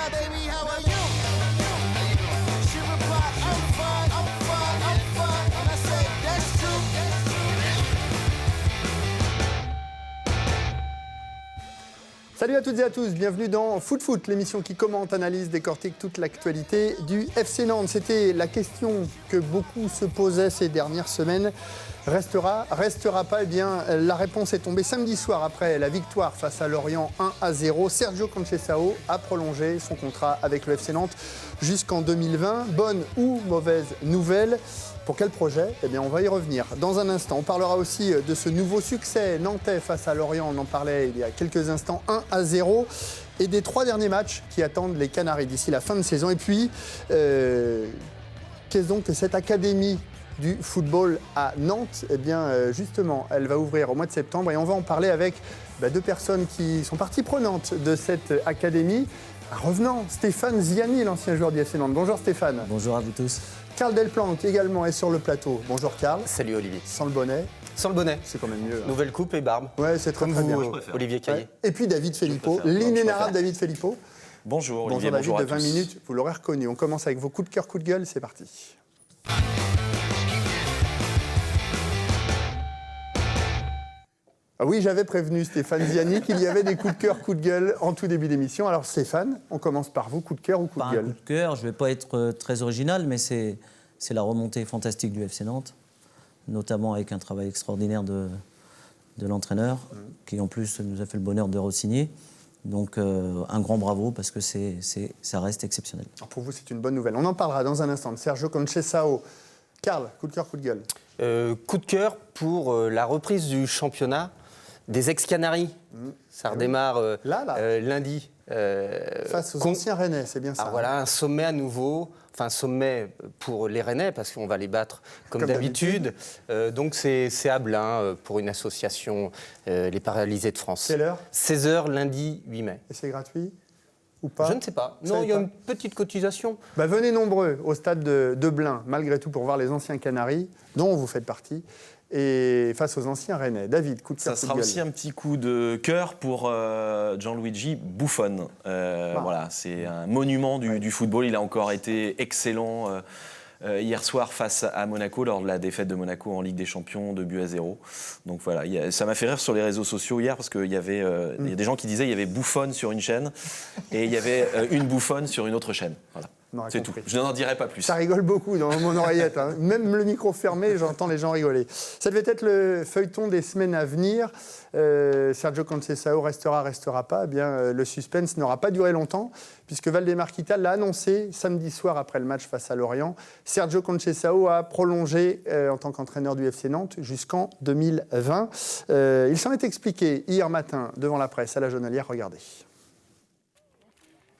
my baby, how are you? She replied, I'm fine, I'm fine, I'm fine. And I said, that's true. Salut à toutes et à tous, bienvenue dans Foot Foot, l'émission qui commente, analyse, décortique toute l'actualité du FC Nantes. C'était la question que beaucoup se posaient ces dernières semaines. Restera pas? Eh bien, la réponse est tombée samedi soir après la victoire face à Lorient 1-0. Sergio Conceição a prolongé son contrat avec le FC Nantes jusqu'en 2020. Bonne ou mauvaise nouvelle? Pour quel projet? Eh bien, on va y revenir dans un instant. On parlera aussi de ce nouveau succès nantais face à Lorient. On en parlait il y a quelques instants, 1-0. Et des 3 derniers matchs qui attendent les Canaries d'ici la fin de saison. Et puis, qu'est-ce donc que cette académie du football à Nantes? Eh bien, justement, elle va ouvrir au mois de septembre. Et on va en parler avec 2 personnes qui sont partie prenante de cette académie. Revenant, Stéphane Ziani, l'ancien joueur du FC Nantes. Bonjour Stéphane. Bonjour à vous tous. Karl Delplanque également est sur le plateau. Bonjour Karl. Salut Olivier. Sans le bonnet. Sans le bonnet. C'est quand même mieux. Nouvelle coupe et barbe. Ouais, c'est très, Comme très vous, bien. Olivier Caillé. Ouais. Et puis David Filippo, l'inénarrable David Filippo. Bonjour Olivier, David, bonjour à de 20 tous. minutes, vous l'aurez reconnu. On commence avec vos coups de cœur, coups de gueule, c'est parti. Ah oui, j'avais prévenu Stéphane Ziani qu'il y avait des coups de cœur, coups de gueule en tout début d'émission. Alors Stéphane, on commence par vous, coup de cœur ou coup Pas de un gueule? coup de cœur, je ne vais pas être très original, mais c'est la remontée fantastique du FC Nantes, notamment avec un travail extraordinaire de l'entraîneur, qui en plus nous a fait le bonheur de re-signer. Donc un grand bravo, parce que ça reste exceptionnel. Alors pour vous, c'est une bonne nouvelle. On en parlera dans un instant de Sergio Conceição. Karl, coup de cœur, coup de gueule? Coup de cœur pour la reprise du championnat des ex-Canaries. Ça redémarre lundi. Face aux anciens Rennais, c'est bien ça. Ah, voilà, un sommet à nouveau. Enfin, un sommet pour les Rennais, parce qu'on va les battre comme d'habitude. Donc c'est à Blain pour une association, les Paralysés de France. Quelle heure? 16h, lundi 8 mai. Et c'est gratuit ou pas? Je ne sais pas. Non, il y a une petite cotisation. Venez nombreux au stade de Blain, malgré tout, pour voir les anciens Canaries, dont vous faites partie, et face aux anciens Rennais. David, coup de cœur, Ça coup de sera gueule. aussi un petit coup de cœur pour Gianluigi Buffon. Voilà, c'est un monument du football. Il a encore été excellent hier soir face à Monaco, lors de la défaite de Monaco en Ligue des Champions, 2-0. Donc voilà, ça m'a fait rire sur les réseaux sociaux hier, parce qu'il y avait il y a des gens qui disaient qu'il y avait Buffon sur une chaîne et il y avait une Buffon sur une autre chaîne. Voilà. C'est tout. Je n'en dirai pas plus. Ça rigole beaucoup dans mon oreillette. Hein. Même le micro fermé, j'entends les gens rigoler. Ça devait être le feuilleton des semaines à venir. Sergio Conceição restera pas. Eh bien, le suspense n'aura pas duré longtemps, puisque Valdemar Kita l'a annoncé samedi soir après le match face à Lorient. Sergio Conceição a prolongé en tant qu'entraîneur du FC Nantes jusqu'en 2020. Il s'en est expliqué hier matin devant la presse à la Jonelière. Regardez.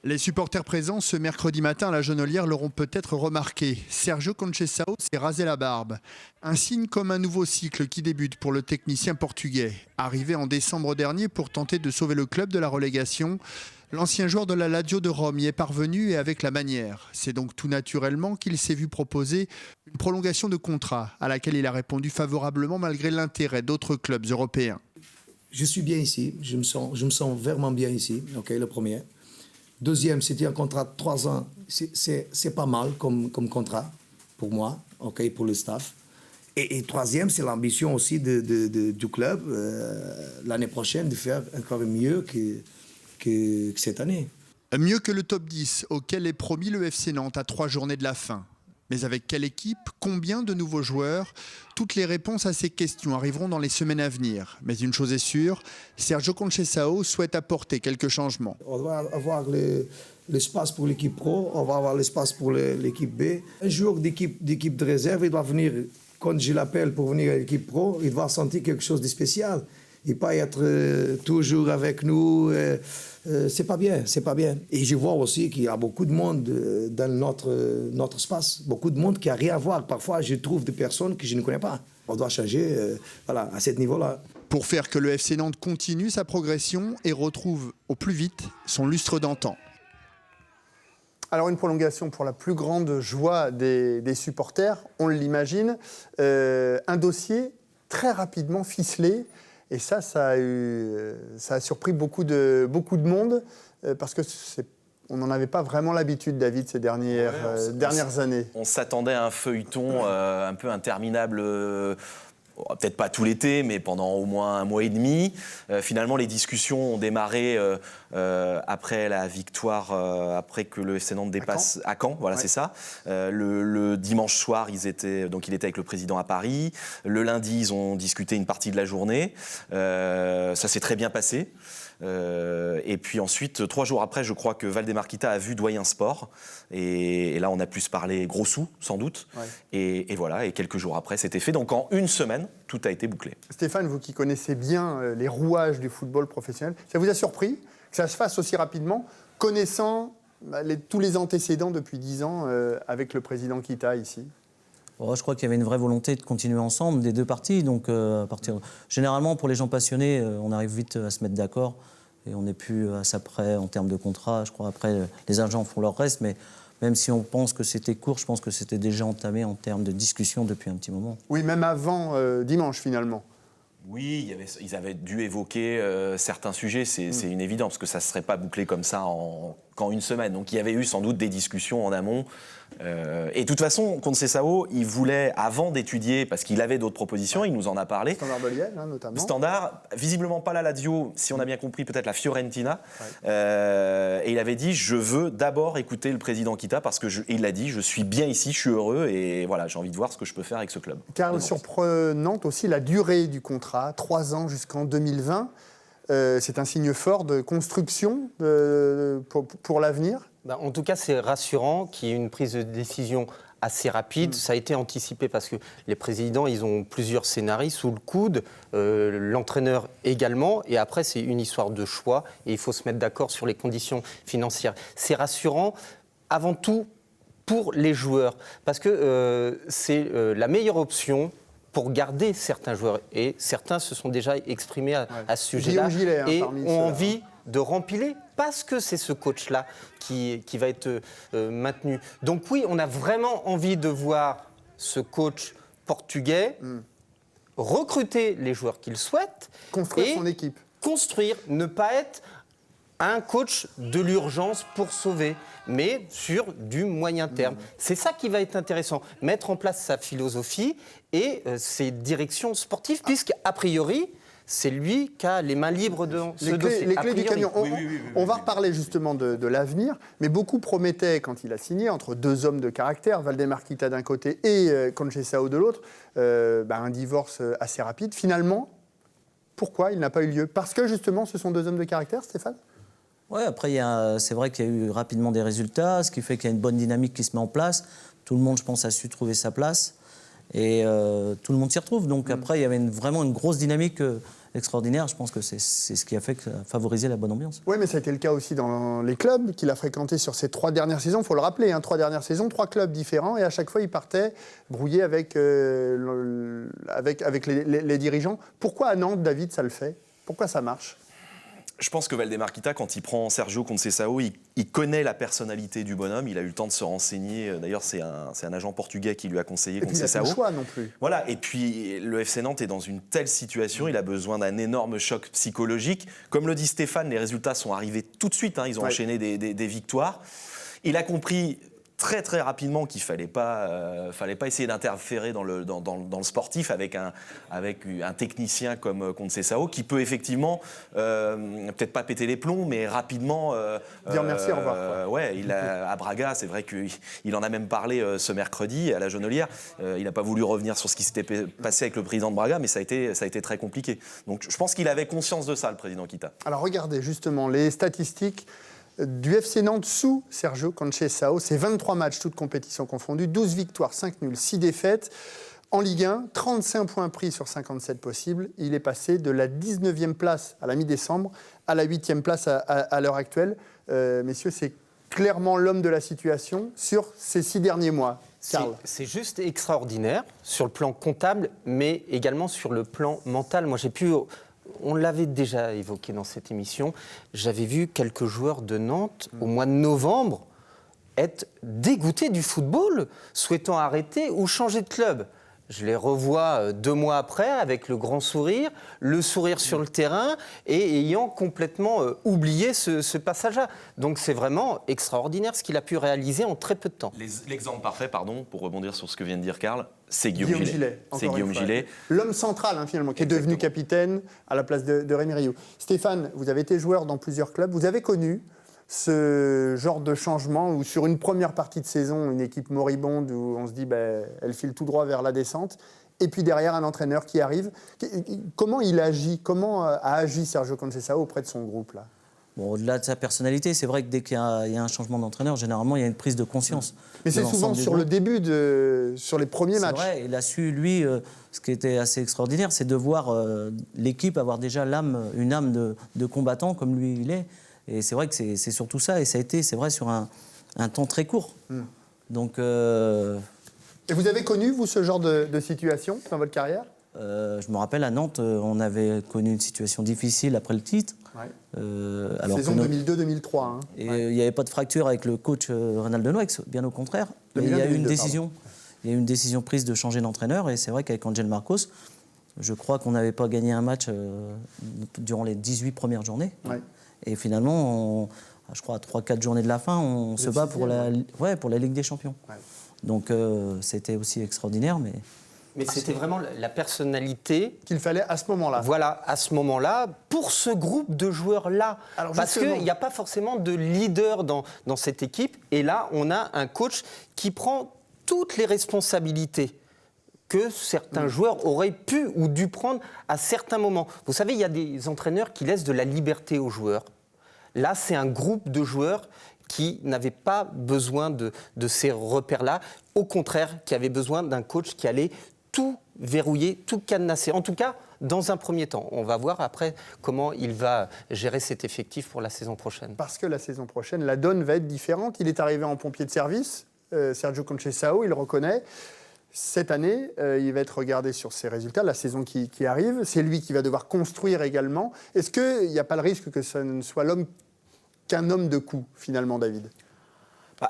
Les supporters présents ce mercredi matin à la Jonelière l'auront peut-être remarqué. Sergio Conceição s'est rasé la barbe. Un signe comme un nouveau cycle qui débute pour le technicien portugais. Arrivé en décembre dernier pour tenter de sauver le club de la relégation, l'ancien joueur de la Lazio de Rome y est parvenu et avec la manière. C'est donc tout naturellement qu'il s'est vu proposer une prolongation de contrat à laquelle il a répondu favorablement malgré l'intérêt d'autres clubs européens. Je suis bien ici, je me sens vraiment bien ici, le premier. Deuxième, c'était un contrat de 3 ans. C'est pas mal comme contrat pour moi, pour le staff. Et troisième, c'est l'ambition aussi du club l'année prochaine de faire encore mieux que cette année. Mieux que le top 10 auquel est promis le FC Nantes à 3 journées de la fin. Mais avec quelle équipe? Combien de nouveaux joueurs? Toutes les réponses à ces questions arriveront dans les semaines à venir. Mais une chose est sûre, Sergio Conceição souhaite apporter quelques changements. On va avoir l'espace pour l'équipe pro, on va avoir l'espace pour l'équipe B. Un joueur d'équipe de réserve, il doit venir, quand je l'appelle pour venir à l'équipe pro, il doit sentir quelque chose de spécial. Et pas être toujours avec nous, c'est pas bien. Et je vois aussi qu'il y a beaucoup de monde dans notre espace, beaucoup de monde qui n'a rien à voir. Parfois, je trouve des personnes que je ne connais pas. On doit changer à ce niveau-là. Pour faire que le FC Nantes continue sa progression et retrouve au plus vite son lustre d'antan. Alors une prolongation pour la plus grande joie des supporters, on l'imagine. Un dossier très rapidement ficelé. Et ça a surpris beaucoup de monde, parce que on n'en avait pas vraiment l'habitude, David, ces dernières années. On s'attendait à un feuilleton un peu interminable. Peut-être pas tout l'été, mais pendant au moins un mois et demi. Finalement, les discussions ont démarré après la victoire, après que le FC Nantes dépasse à Caen. Voilà, c'est ça. Le dimanche soir, il était avec le président à Paris. Le lundi, ils ont discuté une partie de la journée. Ça s'est très bien passé. Et puis ensuite, 3 jours après, je crois que Valdemarquita a vu Doyen Sport. Et là, on a pu se parler gros sous, sans doute. Ouais. Et voilà, et quelques jours après, c'était fait. Donc en une semaine, tout a été bouclé. Stéphane, vous qui connaissez bien les rouages du football professionnel, ça vous a surpris que ça se fasse aussi rapidement, connaissant tous les antécédents depuis 10 ans avec le président Kita ici? Je crois qu'il y avait une vraie volonté de continuer ensemble des deux parties. Donc, généralement, pour les gens passionnés, on arrive vite à se mettre d'accord et on n'est plus à ça près en termes de contrat. Je crois après, les agents font leur reste, mais même si on pense que c'était court, je pense que c'était déjà entamé en termes de discussion depuis un petit moment. Oui, même avant dimanche, finalement. Oui, ils avaient dû évoquer certains sujets, c'est une évidence, parce que ça ne serait pas bouclé comme ça qu'en une semaine. Donc il y avait eu sans doute des discussions en amont. Et de toute façon, Conceição, il voulait, avant d'étudier, parce qu'il avait d'autres propositions, il nous en a parlé. Standard de Liège, notamment. Standard, visiblement pas la Lazio, si on a bien compris, peut-être la Fiorentina. Ouais. Et il avait dit, je veux d'abord écouter le président Kita, parce qu'il l'a dit, je suis bien ici, je suis heureux, et voilà, j'ai envie de voir ce que je peux faire avec ce club. Car surprenante aussi la durée du contrat, 3 ans jusqu'en 2020. C'est un signe fort de construction pour l'avenir. En tout cas, c'est rassurant qu'il y ait une prise de décision assez rapide. Ça a été anticipé parce que les présidents, ils ont plusieurs scénarios sous le coude, l'entraîneur également, et après, c'est une histoire de choix, et il faut se mettre d'accord sur les conditions financières. C'est rassurant, avant tout, pour les joueurs, parce que c'est la meilleure option pour garder certains joueurs, et certains se sont déjà exprimés à ce sujet-là, et ont envie de rempiler, parce que c'est ce coach-là qui va être maintenu. Donc oui, on a vraiment envie de voir ce coach portugais recruter les joueurs qu'il souhaite. Construire son équipe. Construire, ne pas être un coach de l'urgence pour sauver, mais sur du moyen terme. C'est ça qui va être intéressant, mettre en place sa philosophie et ses directions sportives, puisqu'a priori, c'est lui qui a les mains libres dans ce dossier. Les clés du camion. On va reparler justement de l'avenir, mais beaucoup promettaient, quand il a signé, entre deux hommes de caractère, Valdemarquita d'un côté et Conceição de l'autre, un divorce assez rapide. Finalement, pourquoi il n'a pas eu lieu? Parce que justement, ce sont deux hommes de caractère, Stéphane? Oui, après, c'est vrai qu'il y a eu rapidement des résultats, ce qui fait qu'il y a une bonne dynamique qui se met en place. Tout le monde, je pense, a su trouver sa place. Et tout le monde s'y retrouve. Donc après, il y avait vraiment une grosse dynamique extraordinaire. Je pense que c'est ce qui a favorisé la bonne ambiance. Oui, mais ça a été le cas aussi dans les clubs qu'il a fréquentés sur ces 3 dernières saisons. Il faut le rappeler, 3 dernières saisons, 3 clubs différents. Et à chaque fois, il partait brouillé avec les dirigeants. Pourquoi à Nantes, David, ça le fait? Pourquoi ça marche? Je pense que Valdemarquita, quand il prend Sergio Conceição, il connaît la personnalité du bonhomme. Il a eu le temps de se renseigner. D'ailleurs, c'est un agent portugais qui lui a conseillé Conceição. Il n'a pas le choix non plus. Voilà. Et puis, le FC Nantes est dans une telle situation. Il a besoin d'un énorme choc psychologique. Comme le dit Stéphane, les résultats sont arrivés tout de suite. Ils ont enchaîné des victoires. Il a compris très très rapidement qu'il fallait pas essayer d'interférer dans le sportif avec un technicien comme Conceição qui peut effectivement peut-être pas péter les plombs mais rapidement dire merci, au revoir. À Braga, c'est vrai qu'il en a même parlé ce mercredi à la Jonelière. Il n'a pas voulu revenir sur ce qui s'était passé avec le président de Braga, mais ça a été très compliqué. Donc je pense qu'il avait conscience de ça, le président Kita. Alors regardez justement les statistiques du FC Nantes sous Sergio Conceição. C'est 23 matchs, toutes compétitions confondues, 12 victoires, 5 nuls, 6 défaites. En Ligue 1, 35 points pris sur 57 possibles. Il est passé de la 19e place à la mi-décembre à la 8e place à l'heure actuelle. Messieurs, c'est clairement l'homme de la situation sur ces 6 derniers mois. Karl. C'est juste extraordinaire sur le plan comptable, mais également sur le plan mental. Moi, on l'avait déjà évoqué dans cette émission, j'avais vu quelques joueurs de Nantes au mois de novembre être dégoûtés du football, souhaitant arrêter ou changer de club. Je les revois 2 mois après avec le grand sourire, le sourire sur le terrain et ayant complètement oublié ce passage-là. Donc c'est vraiment extraordinaire ce qu'il a pu réaliser en très peu de temps. L'exemple parfait, pardon, pour rebondir sur ce que vient de dire Karl, c'est Guillaume Gillet. C'est encore Guillaume une fois. Gillet. L'homme central, finalement, qui est devenu capitaine à la place de Rémi Rioux. Stéphane, vous avez été joueur dans plusieurs clubs. Vous avez connu ce genre de changement où sur une première partie de saison, une équipe moribonde où on se dit elle file tout droit vers la descente, et puis derrière un entraîneur qui arrive. Comment il agit, comment a agi Sergio Conceição auprès de son groupe là? Bon, au-delà de sa personnalité, c'est vrai que dès qu'il y a un changement d'entraîneur, généralement, il y a une prise de conscience. Mais c'est souvent sur le début, sur les premiers matchs. C'est vrai, il a su, lui, ce qui était assez extraordinaire, c'est de voir l'équipe avoir déjà une âme de combattant, comme lui il est. Et c'est vrai que c'est surtout ça, et ça a été, c'est vrai, sur un temps très court. Donc... Et vous avez connu, vous, ce genre de situation dans votre carrière? Je me rappelle, à Nantes, on avait connu une situation difficile après le titre. Ouais. Alors saison 2002-2003. Hein. Et il n'y avait pas de fracture avec le coach Reynald Noix, bien au contraire. Mais il y a eu une décision. Il y a eu une décision prise de changer d'entraîneur. Et c'est vrai qu'avec Angel Marcos, je crois qu'on n'avait pas gagné un match durant les 18 premières journées. Ouais. Et finalement, je crois à 3-4 journées de la fin, on se bat pour la Ligue des Champions. Ouais. Donc c'était aussi extraordinaire. Mais c'était vraiment la personnalité qu'il fallait à ce moment-là. Voilà, à ce moment-là, pour ce groupe de joueurs-là. Parce qu'il n'y a pas forcément de leader dans cette équipe. Et là, on a un coach qui prend toutes les responsabilités que certains joueurs auraient pu ou dû prendre à certains moments. Vous savez, il y a des entraîneurs qui laissent de la liberté aux joueurs. Là, c'est un groupe de joueurs qui n'avaient pas besoin de ces repères-là. Au contraire, qui avaient besoin d'un coach qui allait tout verrouiller, tout cadenasser. En tout cas, dans un premier temps. On va voir après comment il va gérer cet effectif pour la saison prochaine. Parce que la saison prochaine, la donne va être différente. Il est arrivé en pompier de service, Sergio Conceição, il le reconnaît. Cette année, il va être regardé sur ses résultats, la saison qui arrive. C'est lui qui va devoir construire également. Est-ce qu'il n'y a pas le risque que ce ne soit qu'un homme de coup, finalement, David ?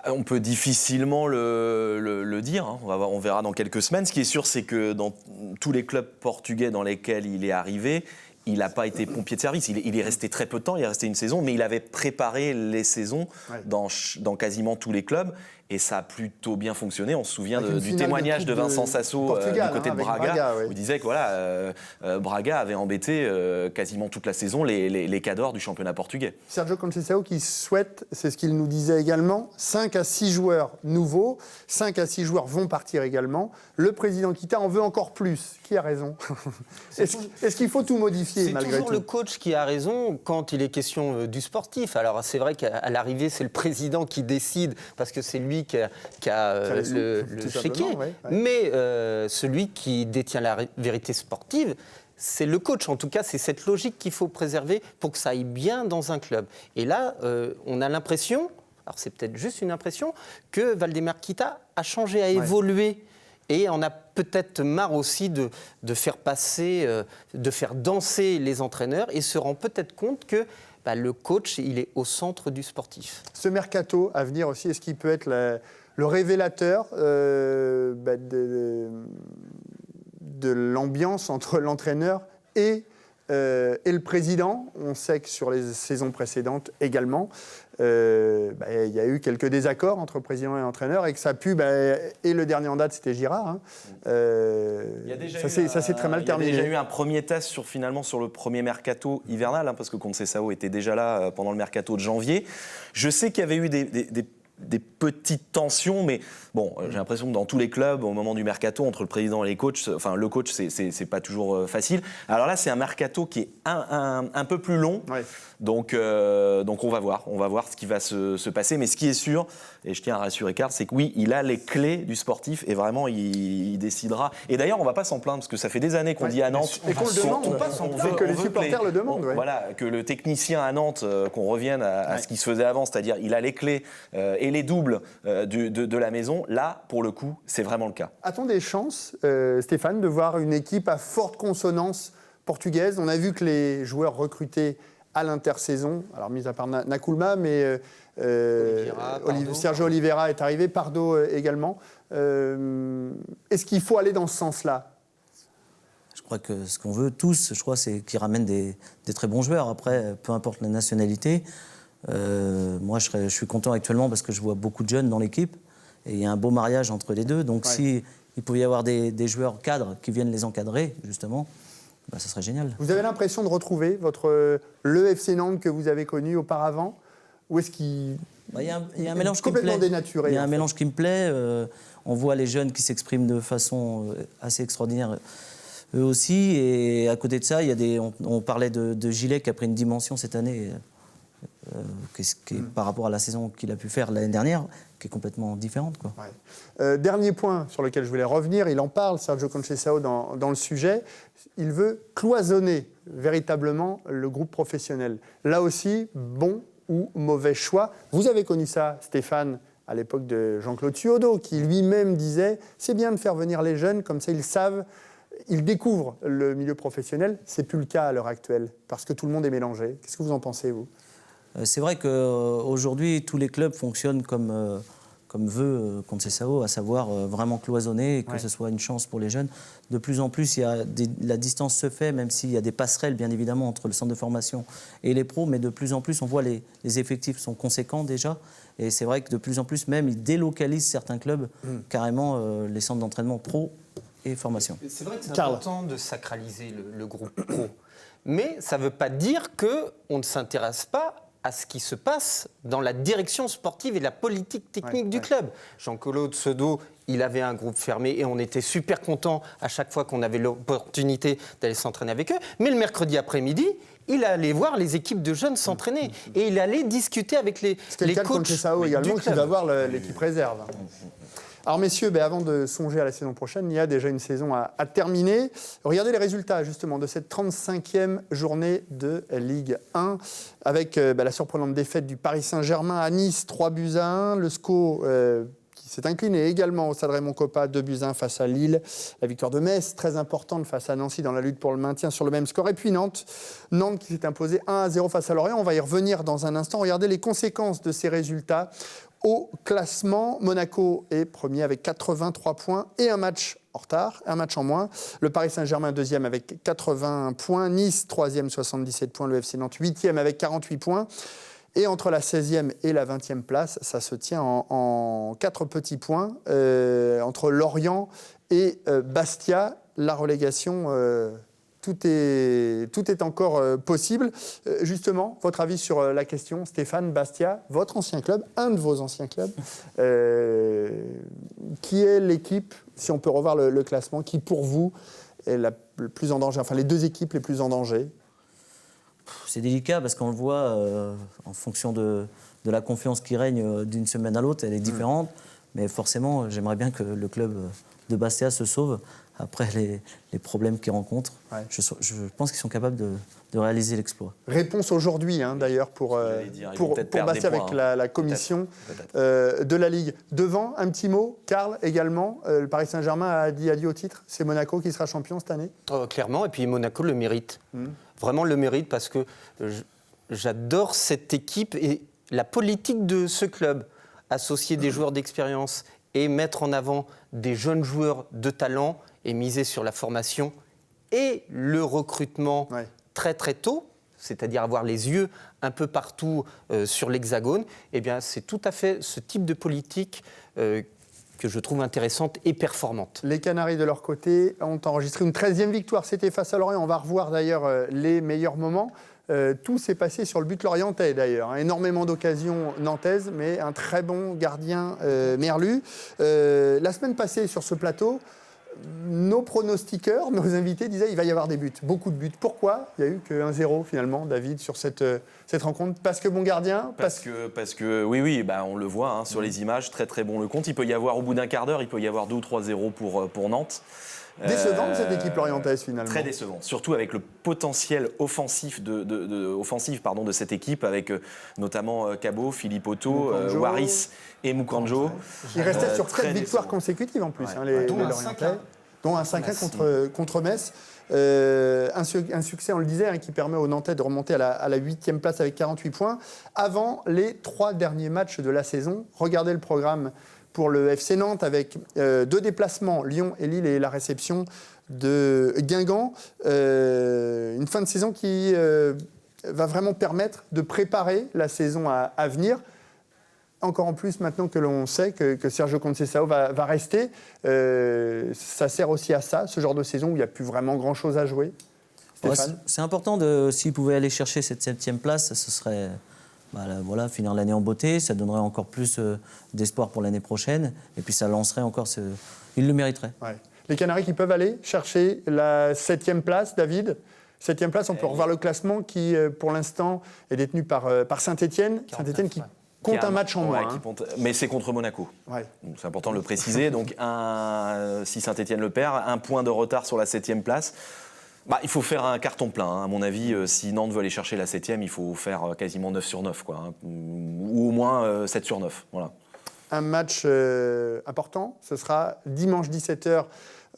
On peut difficilement le dire, hein. On verra dans quelques semaines. Ce qui est sûr, c'est que dans tous les clubs portugais dans lesquels il est arrivé, il n'a pas été pompier de service. Il est resté très peu de temps, il est resté une saison, mais il avait préparé les saisons dans quasiment tous les clubs. Et ça a plutôt bien fonctionné. On se souvient du témoignage de Vincent Sasso du côté de Braga, où il disait que Braga avait embêté quasiment toute la saison les cadors du championnat portugais. Sergio Conceição qui souhaite, c'est ce qu'il nous disait également, 5 à 6 joueurs nouveaux, 5 à 6 joueurs vont partir également. Le président Kita en veut encore plus. Qui a raison? Est-ce qu'il faut tout modifier malgré tout? C'est toujours le coach qui a raison quand il est question du sportif. Alors c'est vrai qu'à l'arrivée, c'est le président qui décide parce que c'est lui qui a le chéquier. Ouais. Mais celui qui détient la vérité sportive, c'est le coach. En tout cas, c'est cette logique qu'il faut préserver pour que ça aille bien dans un club. Et là, on a l'impression, alors c'est peut-être juste une impression, que Valdemar Kita a changé, a évolué. Et on a peut-être marre aussi de faire passer, de faire danser les entraîneurs et se rend peut-être compte que le coach, il est au centre du sportif. Ce mercato à venir aussi, est-ce qu'il peut être le révélateur de l'ambiance entre l'entraîneur et le président? On sait que sur les saisons précédentes également, il y a eu quelques désaccords entre président et entraîneur et que ça a pu, et le dernier en date c'était Girard, hein. Ça s'est très mal terminé. Il y a déjà eu un premier test sur le premier mercato hivernal, hein, parce que Conceição était déjà là pendant le mercato de janvier. Je sais qu'il y avait eu des petites tensions, mais bon, j'ai l'impression que dans tous les clubs, au moment du mercato, entre le président et les coachs, le coach, c'est pas toujours facile. Alors là, c'est un mercato qui est un peu plus long, donc on va voir ce qui va se passer. Mais ce qui est sûr, et je tiens à rassurer Karl, c'est que oui, il a les clés du sportif et vraiment, il décidera. Et d'ailleurs, on va pas s'en plaindre, parce que ça fait des années qu'on dit à Nantes... Et qu'on le demande, que les supporters le demandent. Voilà, que le technicien à Nantes, qu'on revienne à ce qui se faisait avant, c'est-à-dire il a les clés et les doubles de la maison. Là, pour le coup, c'est vraiment le cas. A-t-on des chances, Stéphane, de voir une équipe à forte consonance portugaise? On a vu que les joueurs recrutés à l'intersaison, alors mis à part Nakoulma, mais Sergio Oliveira est arrivé, Pardo également. Est-ce qu'il faut aller dans ce sens-là ? Je crois que ce qu'on veut tous, c'est qu'ils ramènent des très bons joueurs. Après, peu importe la nationalité. Moi, je suis content actuellement parce que je vois beaucoup de jeunes dans l'équipe. Et il y a un beau mariage entre les deux. Donc, si il pouvait y avoir des joueurs cadres qui viennent les encadrer, justement, ça serait génial. Vous avez l'impression de retrouver le FC Nantes que vous avez connu auparavant ? Ou est-ce qu'il y a un mélange qui me complètement plaît. dénaturé? Il y a un mélange qui me plaît. On voit les jeunes qui s'expriment de façon assez extraordinaire, eux aussi. Et à côté de ça, on parlait de Gillet qui a pris une dimension cette année, par rapport à la saison qu'il a pu faire l'année dernière, qui est complètement différente, quoi. Ouais. Dernier point sur lequel je voulais revenir, il en parle, Sergio Conceição, dans le sujet. Il veut cloisonner véritablement le groupe professionnel. Là aussi, bon ou mauvais choix. Vous avez connu ça, Stéphane, à l'époque de Jean-Claude Suodo, qui lui-même disait « c'est bien de faire venir les jeunes, comme ça ils savent, ils découvrent le milieu professionnel ». C'est plus le cas à l'heure actuelle, parce que tout le monde est mélangé. Qu'est-ce que vous en pensez, vous ? C'est vrai qu'aujourd'hui, tous les clubs fonctionnent comme veut Conceição, à savoir vraiment cloisonner et que ce soit une chance pour les jeunes. De plus en plus, la distance se fait, même s'il y a des passerelles, bien évidemment, entre le centre de formation et les pros, mais de plus en plus, on voit les effectifs sont conséquents déjà. Et c'est vrai que de plus en plus, même, ils délocalisent certains clubs, carrément, les centres d'entraînement pro et formation. C'est vrai que c'est important de sacraliser le groupe pro. Mais ça ne veut pas dire qu'on ne s'intéresse pas à ce qui se passe dans la direction sportive et la politique technique du club. Jean-Claude Suodo, il avait un groupe fermé et on était super contents à chaque fois qu'on avait l'opportunité d'aller s'entraîner avec eux. Mais le mercredi après-midi, il allait voir les équipes de jeunes s'entraîner et il allait discuter avec les coachs du club. C'est le cas de Conceição également qui va voir l'équipe réserve. Alors messieurs, avant de songer à la saison prochaine, il y a déjà une saison à terminer. Regardez les résultats justement de cette 35e journée de Ligue 1 avec la surprenante défaite du Paris Saint-Germain à Nice, 3-1. Le SCO qui s'est incliné également au Stade Raymond-Kopa, 2-1 face à Lille. La victoire de Metz, très importante face à Nancy dans la lutte pour le maintien sur le même score. Et puis Nantes qui s'est imposée 1-0 face à Lorient. On va y revenir dans un instant. Regardez les conséquences de ces résultats. Au classement, Monaco est premier avec 83 points et un match en retard, un match en moins. Le Paris Saint-Germain, deuxième avec 80 points. Nice, troisième, 77 points. Le FC Nantes, huitième avec 48 points. Et entre la 16e et la 20e place, ça se tient en 4 petits points. Entre Lorient et Bastia, la relégation... Tout est encore possible. Justement, votre avis sur la question, Stéphane, Bastia, votre ancien club, un de vos anciens clubs, qui est l'équipe, si on peut revoir le classement, qui pour vous est le plus en danger, enfin les deux équipes les plus en danger? C'est délicat parce qu'on le voit en fonction de la confiance qui règne d'une semaine à l'autre, elle est différente. Mais forcément, j'aimerais bien que le club de Bastia se sauve après les problèmes qu'ils rencontrent. Ouais. Je pense qu'ils sont capables de réaliser l'exploit. Réponse aujourd'hui, d'ailleurs, pour Bastia avec la commission de la Ligue. Devant, un petit mot, Karl également, le Paris Saint-Germain a dit adieu au titre. C'est Monaco qui sera champion cette année ? Clairement, et puis Monaco le mérite. Vraiment le mérite parce que j'adore cette équipe et la politique de ce club. Associer des joueurs d'expérience et mettre en avant des jeunes joueurs de talent et miser sur la formation et le recrutement très très tôt, c'est-à-dire avoir les yeux un peu partout sur l'Hexagone, eh bien c'est tout à fait ce type de politique que je trouve intéressante et performante. Les Canaries de leur côté ont enregistré une 13e victoire, c'était face à Lorient. On va revoir d'ailleurs les meilleurs moments. Tout s'est passé sur le but lorientais d'ailleurs. Énormément d'occasions nantaises, mais un très bon gardien Merlu. La semaine passée sur ce plateau, nos pronostiqueurs, nos invités disaient qu'il va y avoir des buts, beaucoup de buts. Pourquoi il n'y a eu que 1-0 finalement, David, sur cette rencontre? Parce que bon gardien Parce que oui, on le voit sur les images, très très bon le compte. Il peut y avoir, au bout d'un quart d'heure, il peut y avoir 2 ou 3-0 pour Nantes. Décevante cette équipe lorientaise finalement. Très décevante, surtout avec le potentiel offensif de cette équipe, avec notamment Cabot, Philippe Otto, Waris et Mukanjo. Ils restaient sur 4 victoires consécutives en plus, les Lorientais, dont un 5-1 contre Metz. Un succès, on le disait, qui permet aux Nantais de remonter à la 8e place avec 48 points. Avant les 3 derniers matchs de la saison, regardez le programme pour le FC Nantes avec 2 déplacements, Lyon et Lille, et la réception de Guingamp. Une fin de saison qui va vraiment permettre de préparer la saison à venir. Encore en plus, maintenant que l'on sait que Sergio Conceição va rester, ça sert aussi à ça, ce genre de saison où il n'y a plus vraiment grand-chose à jouer. Ouais, Stéphane ? c'est important, s'il pouvait aller chercher cette 7e place, ce serait voilà, finir l'année en beauté, ça donnerait encore plus d'espoir pour l'année prochaine, et puis ça lancerait encore il le mériterait. Ouais. Les Canaries qui peuvent aller chercher la 7e place, David. 7e place, on peut revoir le classement qui, pour l'instant, est détenu par Saint-Étienne. Saint-Étienne qui compte un match en moins. Mais c'est contre Monaco. Ouais. Donc, c'est important de le préciser. Donc, si Saint-Étienne le perd, 1 point de retard sur la 7e place. Il faut faire un carton plein. À mon avis, si Nantes veut aller chercher la 7e, il faut faire quasiment 9 sur 9. Ou au moins 7 sur 9. Voilà. Un match important, ce sera dimanche 17h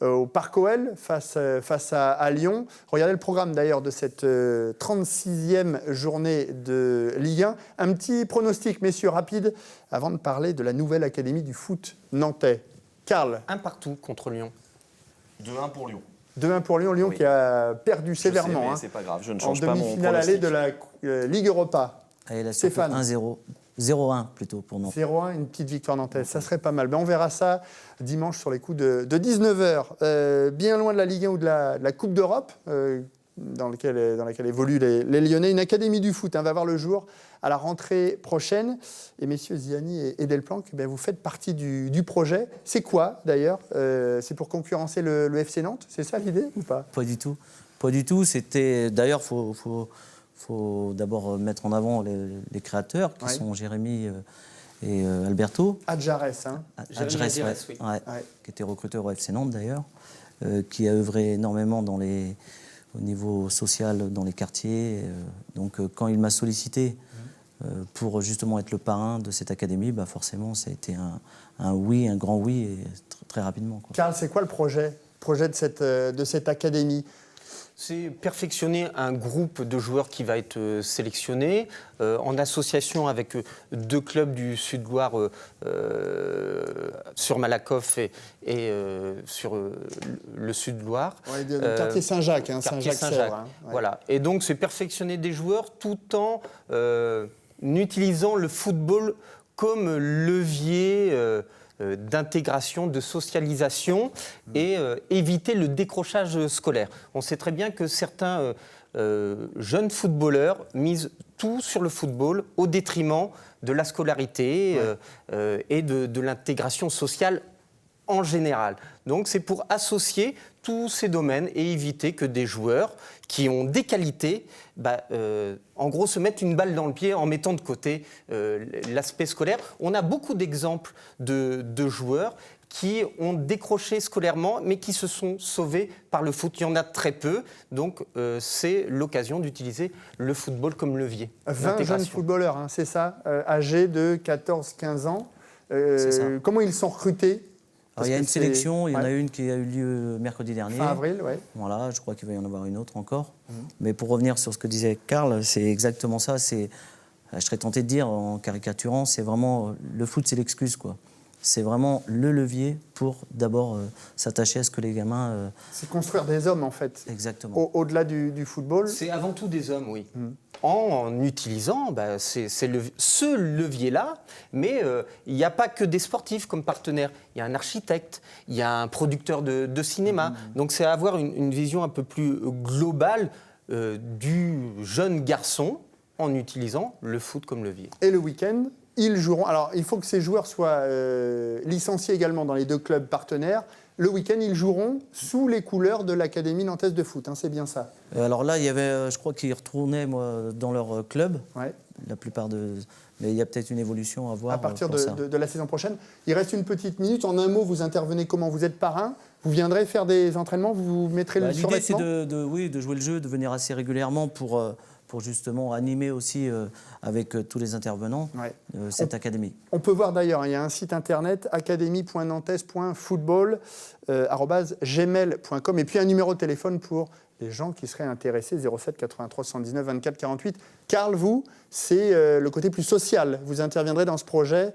au Parc OL face à Lyon. Regardez le programme d'ailleurs de cette 36e journée de Ligue 1. Un petit pronostic, messieurs, rapide, avant de parler de la nouvelle académie du foot nantais. Karl. 1 partout contre Lyon. 2-1 pour Lyon. 2-1 pour Lyon. Lyon Oui. qui a perdu Je sais, sévèrement. mais c'est pas grave, je ne En change pas mon demi-finale allée pronostic. de la Ligue Europa. Allez, là, Stéphane. 1-0. 0-1 plutôt pour Nantes. 0-1, une petite victoire nantaise, ça serait pas mal. On verra ça dimanche sur les coups de 19h. Bien loin de la Ligue 1 ou de la Coupe d'Europe, dans laquelle évoluent les Lyonnais. Une académie du foot va voir le jour à la rentrée prochaine. Et messieurs Ziani et Delplanque, vous faites partie du projet. C'est quoi d'ailleurs c'est pour concurrencer le FC Nantes? C'est ça l'idée ou pas? Pas du tout. Pas du tout. D'ailleurs, faut d'abord mettre en avant les créateurs, qui sont Jérémy et Alberto. Adjares, Adjares, oui. Qui était recruteur au FC Nantes d'ailleurs, qui a œuvré énormément au niveau social dans les quartiers. Donc quand il m'a sollicité pour justement être le parrain de cette académie, forcément ça a été un oui, un grand oui, et très rapidement. Karl, c'est quoi le projet de cette académie? C'est perfectionner un groupe de joueurs qui va être sélectionné en association avec 2 clubs du Sud-Loire sur Malakoff et sur le Sud-Loire. Ouais, le quartier Saint-Jacques, Quartier Saint-Jacques. Voilà. Et donc c'est perfectionner des joueurs tout en utilisant le football comme levier d'intégration, de socialisation et éviter le décrochage scolaire. On sait très bien que certains jeunes footballeurs misent tout sur le football au détriment de la scolarité et de l'intégration sociale en général. Donc c'est pour associer tous ces domaines et éviter que des joueurs qui ont des qualités, en gros, se mettent une balle dans le pied en mettant de côté l'aspect scolaire. On a beaucoup d'exemples de joueurs qui ont décroché scolairement, mais qui se sont sauvés par le foot. Il y en a très peu, donc c'est l'occasion d'utiliser le football comme levier. 20 jeunes footballeurs, c'est ça, âgés de 14-15 ans. C'est ça. Comment ils sont recrutés? Alors, il y a une sélection, il y en a une qui a eu lieu mercredi dernier. Fin avril, oui. Voilà, je crois qu'il va y en avoir une autre encore. Mais pour revenir sur ce que disait Karl, c'est exactement ça. Je serais tenté de dire, en caricaturant, c'est vraiment le foot, c'est l'excuse, quoi. C'est vraiment le levier pour d'abord s'attacher à ce que les gamins... C'est construire des hommes, en fait. Exactement. Au-delà du football. C'est avant tout des hommes, oui. En utilisant ce levier-là, mais il n'y a pas que des sportifs comme partenaires. Il y a un architecte, il y a un producteur de cinéma. Donc c'est avoir une vision un peu plus globale du jeune garçon en utilisant le foot comme levier. Et le week-end, ils joueront... Alors, il faut que ces joueurs soient licenciés également dans les 2 clubs partenaires. Le week-end, ils joueront sous les couleurs de l'Académie nantaise de foot, c'est bien ça. Alors là, il y avait, je crois qu'ils retournaient dans leur club, Ouais. la plupart de... Mais il y a peut-être une évolution à voir. À partir pour ça. de la saison prochaine. Il reste une petite minute. En un mot, vous intervenez comment? Vous êtes parrain, vous viendrez faire des entraînements, vous mettrez le L'idée, c'est survêtement? de jouer le jeu, de venir assez régulièrement pour justement animer aussi avec tous les intervenants cette académie. On peut voir d'ailleurs, il y a un site internet académie.nantes.football@gmail.com et puis un numéro de téléphone pour les gens qui seraient intéressés, 07 83 79 24 48. Karl, vous, c'est le côté plus social. Vous interviendrez dans ce projet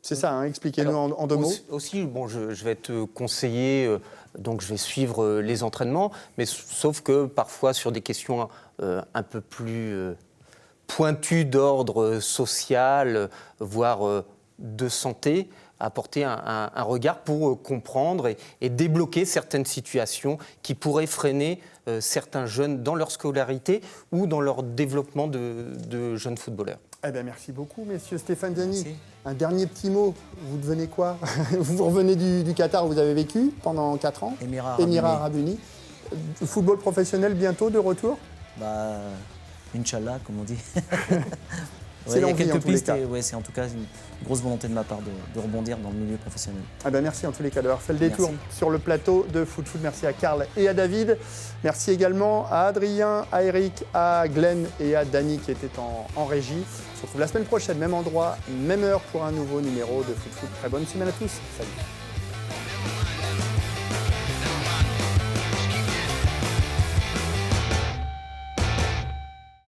C'est ça, hein, expliquez-nous Alors, en 2 mots. Aussi, bon, je vais être conseiller, donc je vais suivre les entraînements, mais sauf que parfois sur des questions un peu plus pointues d'ordre social, voire de santé, apporter un regard pour comprendre et débloquer certaines situations qui pourraient freiner certains jeunes dans leur scolarité ou dans leur développement de jeunes footballeurs. Eh bien, merci beaucoup, messieurs. Stéphane Ziani, Merci. un dernier petit mot. Vous devenez quoi? Vous revenez du Qatar où vous avez vécu pendant 4 ans. Émirats Arabes Unis. Football professionnel bientôt de retour? Bah, Inch'Allah, comme on dit. C'est Il y a l'envie, en quelques tous les pistes cas. et c'est en tout cas une grosse volonté de ma part de rebondir dans le milieu professionnel. Ah ben merci en tous les cas d'avoir fait le détour Merci. sur le plateau de Foot Foot. Merci à Karl et à David. Merci également à Adrien, à Eric, à Glenn et à Dany qui étaient en régie. On se retrouve la semaine prochaine, même endroit, même heure pour un nouveau numéro de Foot Foot. Très bonne semaine à tous. Salut.